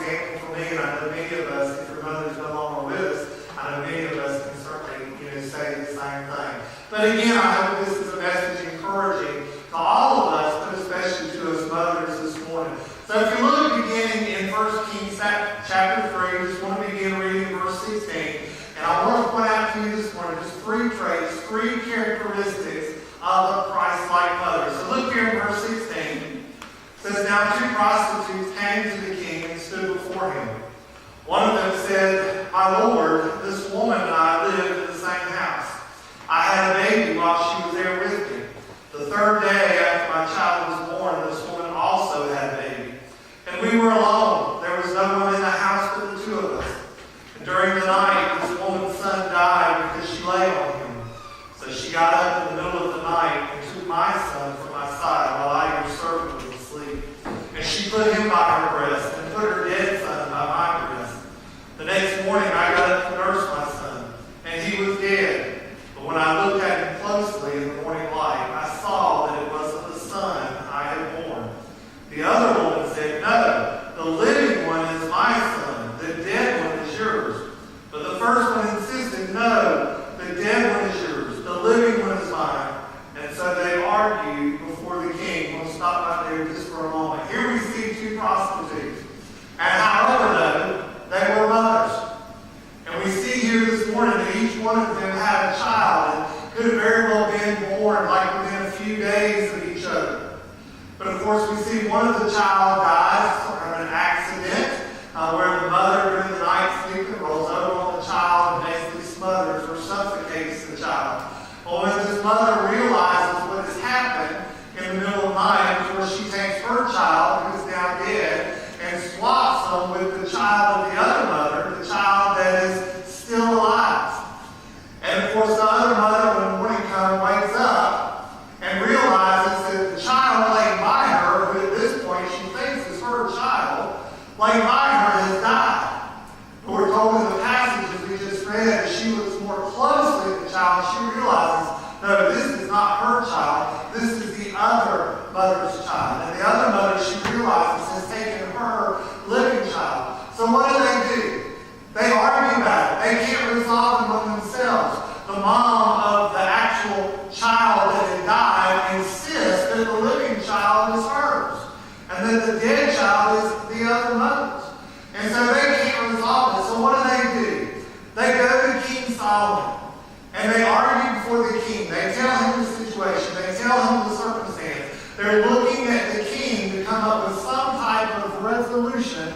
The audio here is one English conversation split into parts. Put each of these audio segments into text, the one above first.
example for me, and I know many of us, if your mother's no longer with us, I know many of us can certainly, say the same thing. But again, I hope this is a message encouraging to all of us, but especially to us mothers this morning. So if you look beginning in 1 Kings chapter 3, just want to begin reading verse 16. And I want to point out to you this morning just three traits, three characteristics of a Christ-like mother. So look here in verse 16. It says, "Now 2 prostitutes came to the king and stood before him. One of them said, 'My lord, this woman and I lived in the same house. I had a baby while she was there with me. The third day after my child was born, this woman also had a baby. And we were alone. There was no one in the house but the two of us. And during the night, this woman's son died because she lay on him. So she got up in the middle of the night and took my son from my side while I, your servant, was asleep. And she put him by her breast and put her dead son by my breast. The next morning I got up to nurse my son, and he was dead. But when I looked at him closely in the morning light, I saw that it wasn't the son I had born.' The other woman said, 'No, the living one is my son. The dead one is yours.' But the first one insisted, 'No, the dead one is yours. The living one is mine.' And so they argued before the king." We'll stop right there just for a moment. Here we see 2 prostitutes. And however, though, they were mothers. And we see here this morning that each one of them had a child and could have very well been born like within a few days of each other. But of course we see one of the child dies from an accident where the mother during the night sleep rolls over on the child and basically smothers or suffocates the child. Well, when this mother realizes what has happened in the middle of the night, of course she takes her child, who is now dead, and swaps them with the child of the other mother, the child that is still alive. And of course the other mother, when morning comes, wakes up and realizes that the child laying by her, who at this point she thinks is her child, laying by her has died. But we're told in the passages we just read, as she looks more closely at the child, she realizes, no, this is not her child, this is the other mother's child. And the other mother, she realizes, has taken her living child. So what do? They argue about it. They can't resolve it among themselves. The mom of the actual child that had died insists that the living child is hers, and that the dead child is the other mother's. And so they can't resolve it. So what do? They go to King Solomon, and they argue before the king. They tell him the situation. They tell him the circumstance. They're looking at the king to come up with some type of resolution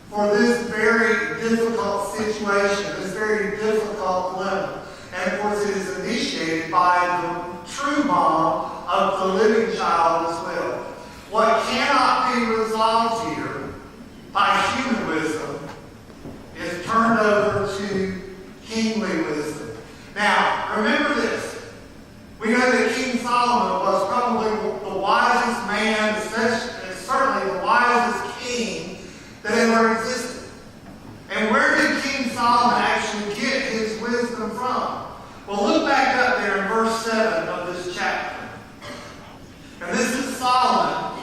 for this very difficult situation, this very difficult dilemma. And of course it is initiated by the true mom of the living child as well. What cannot be resolved here by human wisdom is turned over to kingly wisdom. Now, remember this. We know that King Solomon was probably the wisest man, certainly the wisest king that ever existed. And where did King Solomon actually get his wisdom from? Well, look back up there in verse 7 of this chapter. And this is Solomon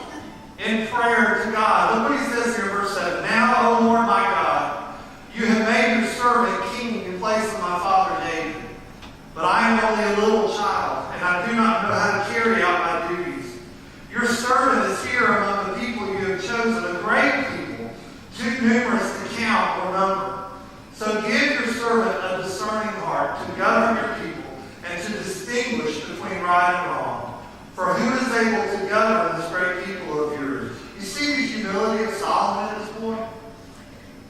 in prayer to God. Look what he says here in verse 7. "Now, O Lord my God, you have made your servant king in place of my father David. But I am only a little child, and I do not know how to carry out my duties. Your servant is here among the people you have chosen, a great people, too numerous to count or number. So give your servant a discerning heart to govern your people and to distinguish between right and wrong. For who is able to govern this great people of yours?" You see the humility of Solomon at this point?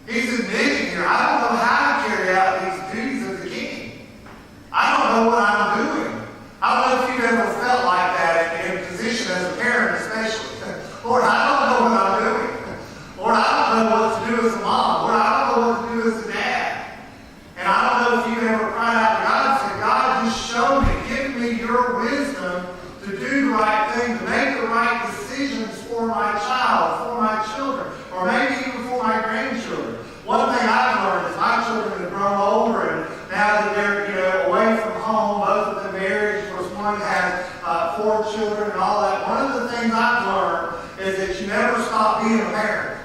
He's admitting here, I don't know how to carry out these duties of the king. I don't know what I'm doing. I don't know if you've ever felt like that in a position as a parent especially. Lord, I don't know what I'm doing. Lord, I don't know what to do as a mom. Lord, I don't know what to do as a dad. And I don't know if you've ever cried out to God and said, God, just show me, give me your wisdom to do the right thing, to make the right decisions for my child, for my children, or maybe even for my grandchildren. One thing I've learned is my children have grown older, and now that they're away from home, both of them married, of course one has 4 children and all that. One of the things I've learned is that you never stop being a parent.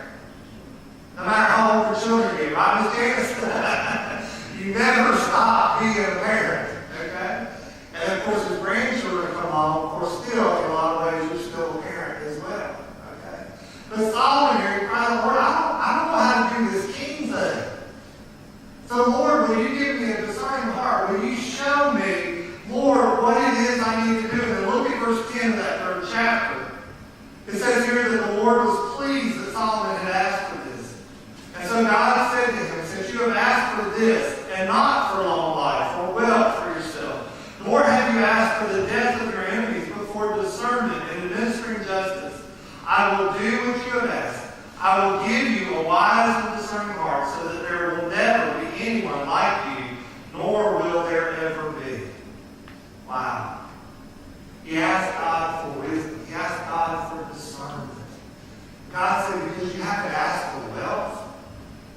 No matter be, right, Miss Janice? You never stop being a parent, okay? And of course, as grandchildren come along, of course, still, in a lot of ways, you're still a parent as well, okay? But Solomon here, he cried, Lord, I don't know how to do this king thing. So, Lord, will you give me a discerning heart? Will you show me, Lord, what it is I need to do? And then look at verse 10 of that 3rd chapter. It says here that the Lord was pleased that Solomon had asked for this. And so God said to him, since you have asked for this, and not for long life, or wealth for yourself, nor have you asked for the death of your enemies, but for discernment and administering justice, I will do what you have asked. I will give you a wise and discerning heart, so that there will never be anyone like you, nor will there ever be. Wow. He asked God for wisdom. He asked God for discernment. God said, because you haven't asked for wealth,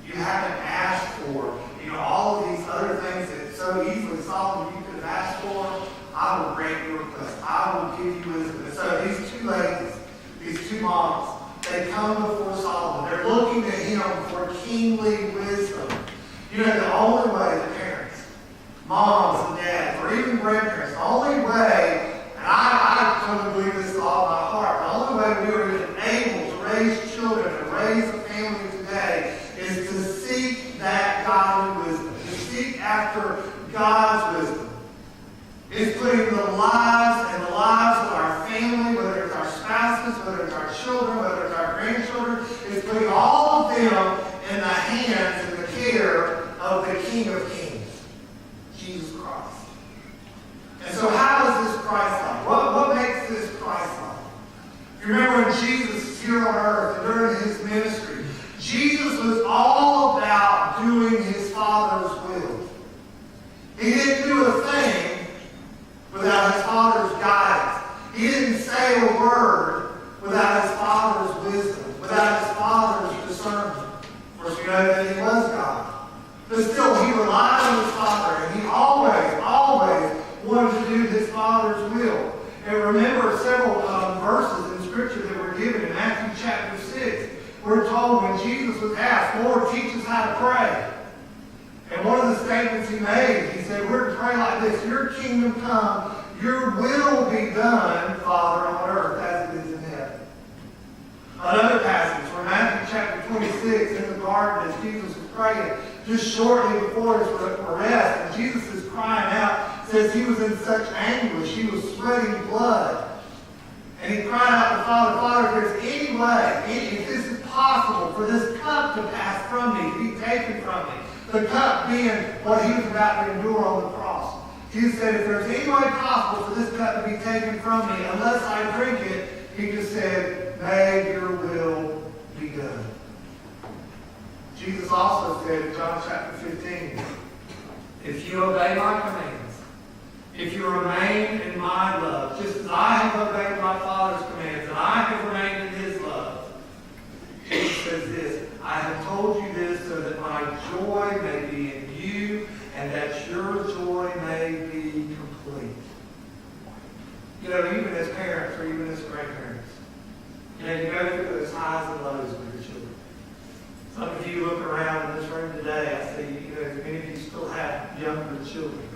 you haven't asked for, all of these other things that so easily, Solomon, you could have asked for, I will grant your request. I will give you wisdom. And so these two ladies, these two moms, they come before Solomon. They're looking to him for kingly wisdom. The only way the parents, moms and dads, or even grandparents, the only way, and I totally believe this with all my heart, the only way we are even able to raise children and raise a family today is to seek that godly wisdom, to seek after God's wisdom. It's putting the lives and the lives of our family, whether it's our spouses, whether it's our children, whether it's our grandchildren, it's putting all of them in the hands and the care of the King of Kings, Jesus Christ. And so how is this Christ-like? What makes this Christ-like? You remember when Jesus was here on earth and during his ministry, Jesus was all about doing his Father's will. He didn't do a thing without his Father's guidance. He didn't say a word without his Father's wisdom, without his Father's discernment. Of course, we know that he was God. But still, he relied on his Father, and he always wanted to do his Father's will. And remember several verses in Scripture that were given in Matthew chapter 6. We're told when Jesus was asked, Lord, teach us how to pray. And one of the statements he made, he said, we're to pray like this: your kingdom come, your will be done, Father, on earth as it is in heaven. Another passage from Matthew chapter 26 in the garden as Jesus was praying, just shortly before his arrest, and Jesus is crying out, says he was in such anguish, he was sweating blood. And he cried out to Father, Father, if there's any way, if this is possible for this cup to pass from me, to be taken from me, the cup being what he was about to endure on the cross. Jesus said, if there's any way possible for this cup to be taken from me, unless I drink it, he just said, may your will be done. Jesus also said in John chapter 15, if you obey my commands, if you remain in my love, just as I have obeyed my Father's commands, and I have remained in his love, Jesus says this, I have told you this so that my joy may be in you, and that your joy may be complete. Even as parents or even as grandparents, you go through those highs and lows with your children. Some of you look around in this room today, I see, many of you still have younger children.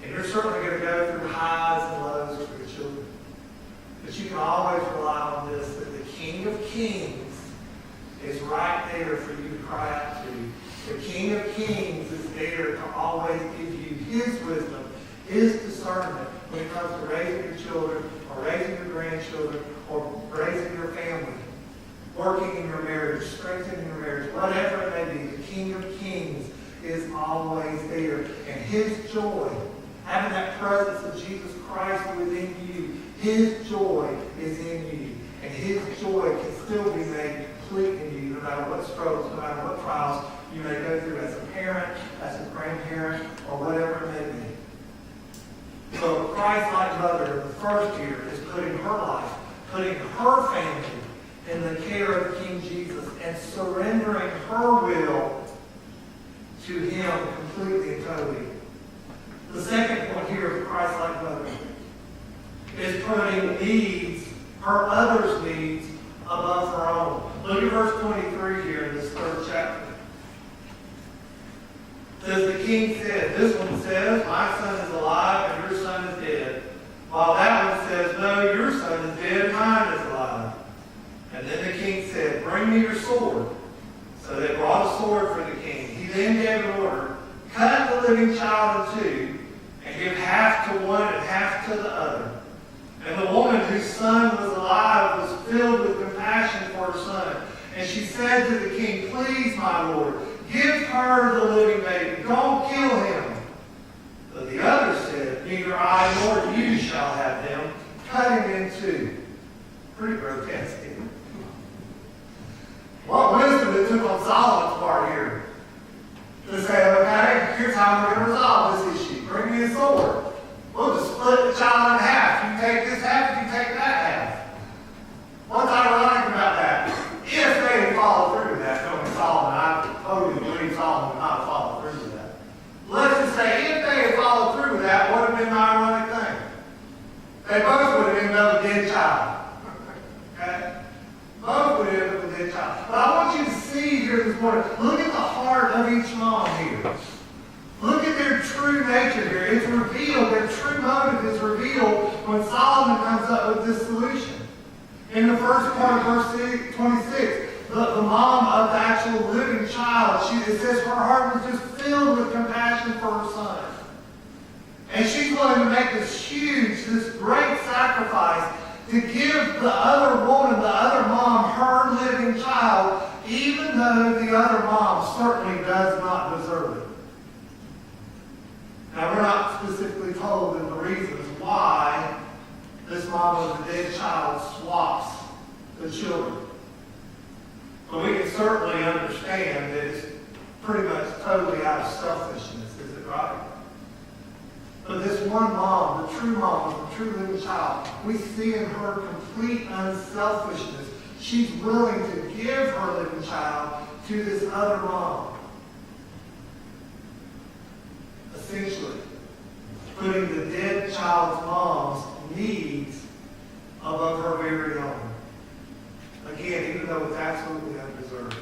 And you're certainly going to go through highs and lows with your children. But you can always rely on this, that the King of Kings is right there for you to cry out to. The King of Kings is there to always give you his wisdom, his discernment when it comes to raising your children, or raising your grandchildren, or raising your family, working in your marriage, strengthening your marriage, whatever it may be. The King of Kings is always there. And his joy, having that presence of Jesus Christ within you, his joy is in you. And his joy can still be made complete in you, no matter what struggles, no matter what trials you may go through as a parent, as a grandparent, or whatever it may be. So Christ-like mother, the first here, is putting her life, putting her family in the care of King Jesus, and surrendering her will to him completely and totally. The second point here of Christ-like mother is putting needs, her others' needs, above her own. Look at verse 23 here in this 3rd chapter. king said, this one says, my son is alive and your son is dead. While that one says, no, your son is dead and mine is alive. And then the king said, bring me your sword. So they brought a sword for the king. He then gave an order, cut the living child in two, and give half to one and half to the other. And the woman whose son was alive was filled with compassion for her son. And she said to the king, please, my lord, give her the living baby. Don't kill him. But the other said, neither I nor you shall have him. Cut him in two. Pretty grotesque, isn't it? What wisdom it took on Solomon's part here to say, okay, here's how we're going to resolve this issue. Bring me a sword. We'll just split the child in half. You take this half, you take that half. What's ironic about that? If they had followed through with that, knowing Solomon, I totally believe Solomon would not have followed through with that. Let's just say, if they had followed through with that, what would have been the ironic thing? They both would have ended up with a dead child. Okay? Both would end up with a dead child. But I want you to see here this morning, look at the heart of each mom here. Look at their true nature here. It's revealed. Their true motive is revealed when Solomon comes up with this solution. In the first part of verse 26, the mom of the actual living child, it says her heart was just filled with compassion for her son. And she's willing to make this huge, this great sacrifice to give the other woman, the other mom, her living child, even though the other mom certainly does not deserve it. Now, we're not specifically told in the reasons why this mom of the dead child swaps the children. But we can certainly understand that it's pretty much totally out of selfishness, is it right? But this one mom, the true mom of the true living child, we see in her complete unselfishness. She's willing to give her living child to this other mom. Essentially, putting the dead child's mom's needs above her very own. Again, even though it's absolutely undeserved.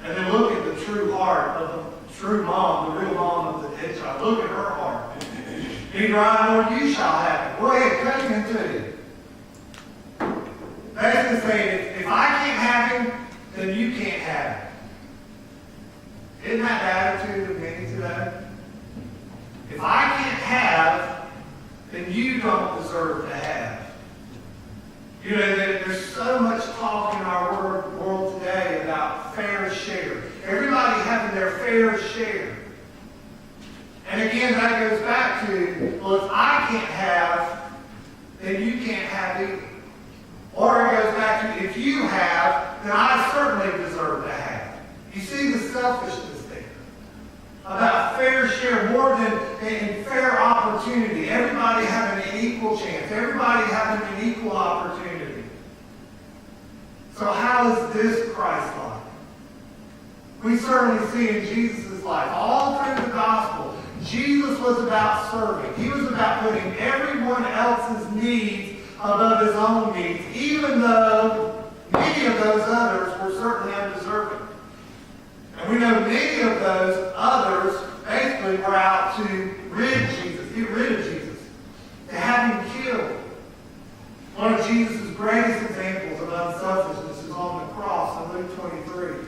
And then look at the true heart of the true mom, the real mom of the dead child. Look at her heart. Neither I nor you shall have it. Go ahead, cut him in two. Basically saying, if I can't have him, then you can't have him. Isn't that the attitude of many today? If I can't have, then you don't deserve to have. You know, there's so much talk in our world today about fair share. Everybody having their fair share. And again, that goes back to, well, if I can't have, then you can't have either. Or it goes back to, if you have, then I certainly deserve to have. You see the selfishness there. About fair share, more than in fair opportunity. Everybody having an equal chance. Everybody having an equal opportunity. So how is this Christ-like? We certainly see in Jesus' life, all through the gospel, Jesus was about serving. He was about putting everyone else's needs above his own needs, even though many of those others were certainly undeserving. And we know many of those others basically were out to get rid of Jesus, to have him killed. One of Jesus' greatest examples of unselfishness is on the cross in Luke 23.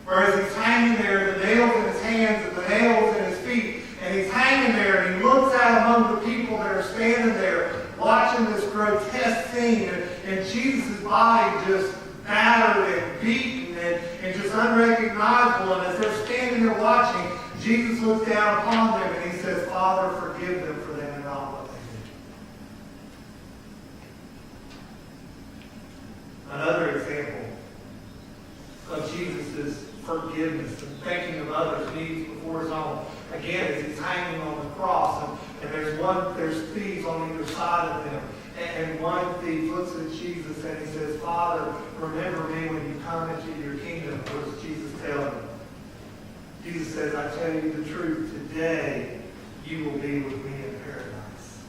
Whereas he's hanging there, the nails in his hands and the nails in his feet, and he's hanging there and he looks out among the people that are standing there watching this grotesque scene, and Jesus' body just battered and beaten and just unrecognizable. And as they're standing there watching, Jesus looks down upon them and he says, Father, forgive them, for they know not what they do. Another example of Jesus' forgiveness and thinking of others' needs before his own. Again, as he's hanging on the cross, and there's thieves on either side of him. And one thief looks at Jesus and he says, Father, remember me when you come into your kingdom. What does Jesus tell him? Jesus says, I tell you the truth, today you will be with me in paradise.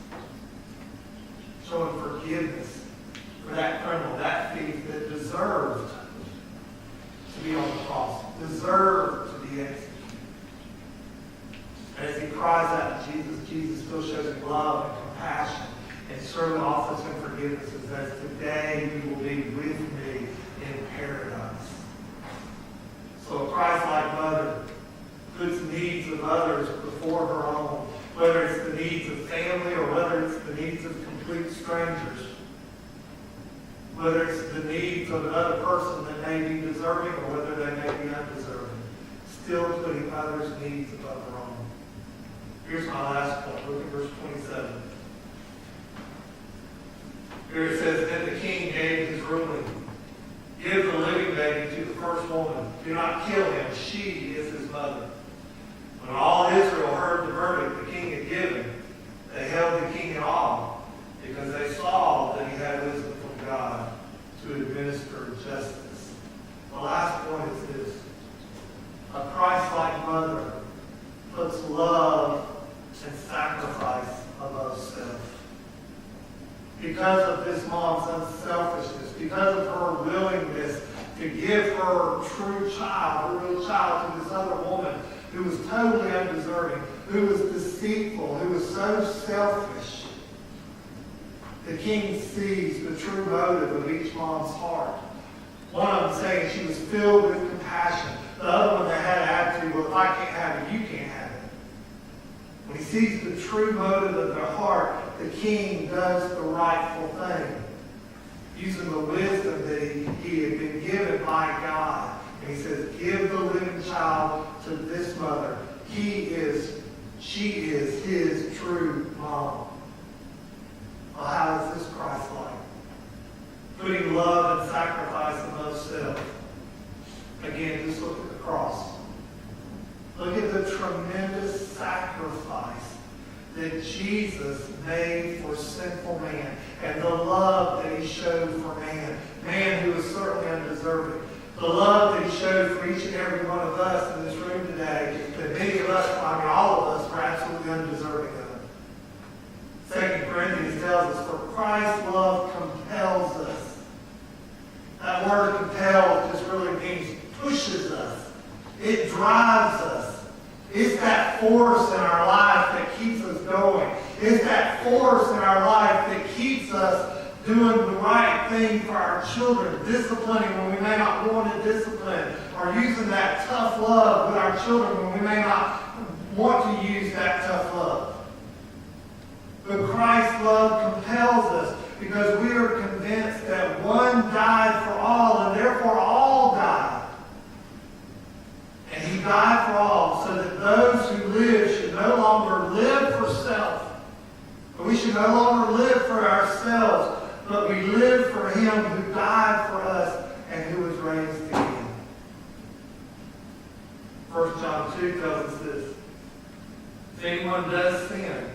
Showing forgiveness for that criminal, that thief that deserved to be on the cross, deserved to be executed. Jesus still shows him love and compassion and certainly offers him forgiveness and says, today you will be with me in paradise. So a Christ-like mother puts needs of others before her own, whether it's the needs of family or whether it's the needs of complete strangers, whether it's the needs of another person that may be deserving or whether they may be undeserving, still putting others' needs above her own. Here's my last point. Look at verse 27. Here it says, then the king gave his ruling. Give the living baby to the first woman. Do not kill him. She is his mother. When all Israel heard the verdict the king had given, they held the king in awe because they saw that he had wisdom from God to administer justice. The last point is this. A Christ-like mother puts love and sacrifice above self. Because of this mom's unselfishness, because of her willingness to give her true child, her real child, to this other woman who was totally undeserving, who was deceitful, who was so selfish, the king sees the true motive of each mom's heart. One of them saying she was filled with compassion. The other one that had an attitude, well, if I can't have it, you can't have it. When he sees the true motive of their heart, the king does the rightful thing, using the wisdom that he had been given by God. And he says, give the living child to this mother. She is his true mom. Well, how is this Christ-like? Putting love and sacrifice above self. Again, just look at the cross. Look at the tremendous sacrifice that Jesus made for sinful man and the love that he showed for man. Man who was certainly undeserving. The love that he showed for each and every one of us in this room today, that many of us, I mean all of us, were absolutely undeserving of. 2 Corinthians tells us, for Christ's love compels us. That word compel just really means pushes us. It drives us. It's that force in our life that keeps us going. It's that force in our life that keeps us doing the right thing for our children, disciplining when we may not want to discipline, or using that tough love with our children when we may not want to use that tough love. But Christ's love compels us because we are convinced that one died for all and therefore all died. And he died for all so that those who live should no longer live for self. But we should no longer live for ourselves, but we live for him who died for us and who was raised again. 1 John 2 tells us this. If anyone does sin,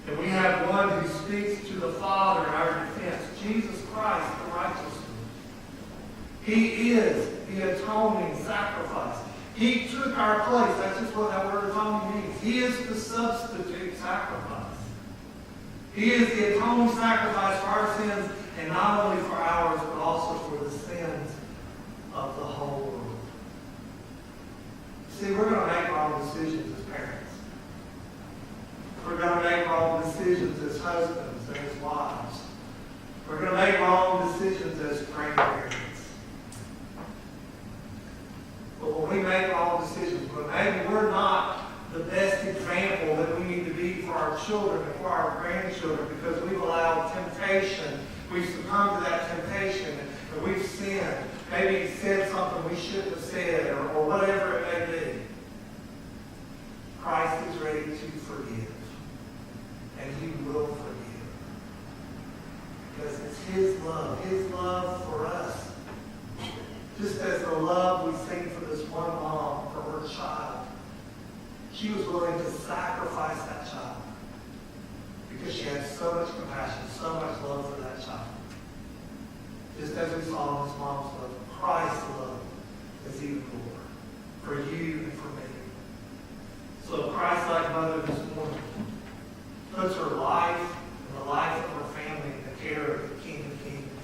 and we have one who speaks to the Father in our defense, Jesus Christ, the righteous one. He is the atoning sacrifice. He took our place. That's just what that word atoning means. He is the substitute sacrifice. He is the atoning sacrifice for our sins, and not only for ours, but also for the sins of the whole world. See, we're going to make wrong decisions as parents. We're going to make wrong decisions as husbands and as wives. We're going to make wrong decisions as grandparents. But when we make wrong decisions, when maybe we're not the best example that we need to be for our children and for our grandchildren because we've allowed temptation, we've succumbed to that temptation, and we've sinned. Maybe said something we shouldn't have said, or whatever it may be. Christ is ready to forgive. And he will forgive. Because it's his love for us. Just as the love we sing for this one mom, for her child. She was willing to sacrifice that child. Because she had so much compassion, so much love for that child. Just as we saw in this mom's love, Christ's love is even more. For you and for me. So a Christ-like mother this morning puts her life and the life of her family in the care of the King of Kings,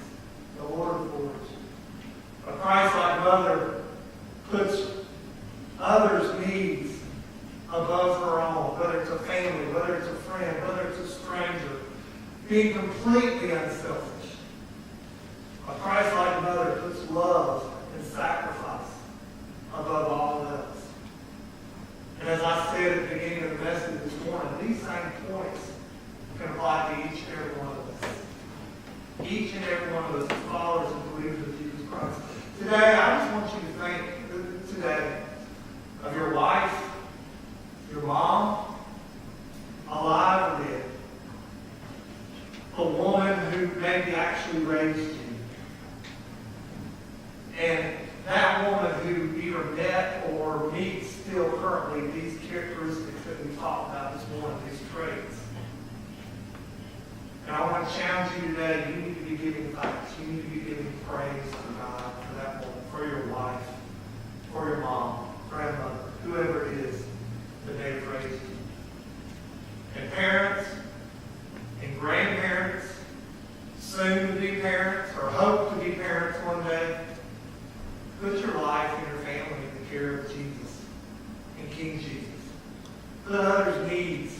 the Lord of Lords. A Christ-like mother puts others' needs above her own. whether it's a family, whether it's a friend, whether it's a stranger. Being completely unselfish. A Christ-like mother puts love and sacrifice above all else. And as I said at the beginning of the message this morning, these same points can apply to each and every one of us. Each and every one of us as followers and believers of Jesus Christ. Today, I just want you to think today of your wife, your mom, alive or dead. A woman who maybe actually raised you. And that woman who either met or meets still currently these characteristics that we talked about this morning, these traits. And I want to challenge you today, you need to be giving thanks. You need to be giving praise to God for that woman, for your wife, for your mom, grandmother, whoever it is that they've raised you. And parents and grandparents, soon to be parents, or hope to be parents one day, put your life and your family in the care of Jesus and King Jesus. Put others' needs